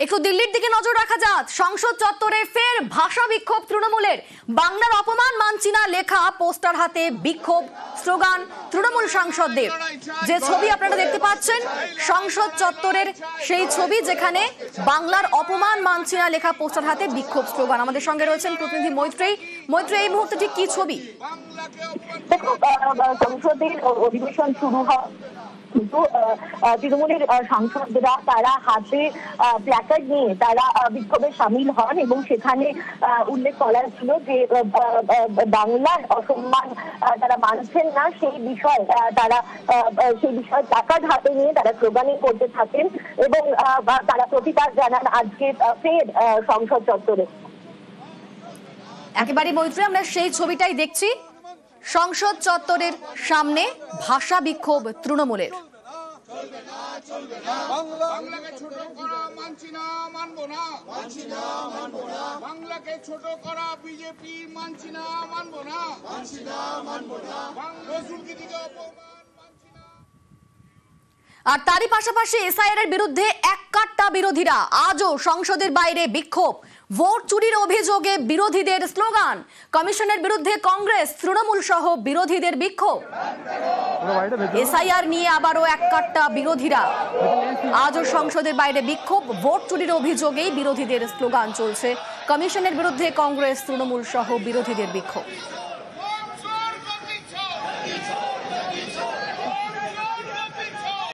একটু দিল্লির দিকে নজর রাখা যাক। সংসদ চত্বরে ফের ভাষা বিক্ষোভ তৃণমূলের। বাংলার অপমান মানছি না লেখা পোস্টার হাতে বিক্ষোভ, স্লোগান তৃণমূল সাংসদদের। যে ছবি আপনারা দেখতে পাচ্ছেন সংসদ চত্বরের সেই ছবি, যেখানে বাংলার অপমান মানছি না লেখা পোস্টার হাতে বিক্ষোভ, স্লোগান। আমাদের সঙ্গে রয়েছেন প্রতিনিধি মৈত্রেয়ী। মৈত্রেয়ী, এই মুহূর্তে ঠিক কি ছবি? সংসদের অধিবেশন শুরু হয়, কিন্তু তৃণমূলের সাংসদরা তারা হাতে প্ল্যাকার্ড নিয়ে তারা বিক্ষোভে সামিল হন এবং সেখানে উল্লেখ করা ছিল যে বাংলার অসম্মান তারা মানছেন না, সেই বিষয়ে তারা প্ল্যাকার্ড হাতে নিয়ে তারা স্লোগানিং করতে থাকেন এবং তারা প্রতিবাদ জানান আজকে ফের সংসদ চত্বরে। একেবারে মৈত্রী, আমরা সেই ছবিটাই দেখছি। সংসদ চত্বরের সামনে ভাষা বিক্ষোভ তৃণমূলের। আর তারই পাশাপাশি এসআইআর এর বিরুদ্ধে এককাট্টা বিরোধীরা। আজও সংসদের বাইরে বিক্ষোভ, ভোট চুরির অভিযোগে বিরোধীদের স্লোগান। কমিশনের বিরুদ্ধে কংগ্রেস, তৃণমূল সহ বিরোধীদের বিক্ষোভ। এসআইআর নিয়ে আবারও এককাট্টা বিরোধীরা। আজও সংসদের বাইরে বিক্ষোভ, ভোট চুরির অভিযোগেই বিরোধীদের স্লোগান চলছে। কমিশনের বিরুদ্ধে কংগ্রেস, তৃণমূল সহ বিরোধীদের বিক্ষোভ।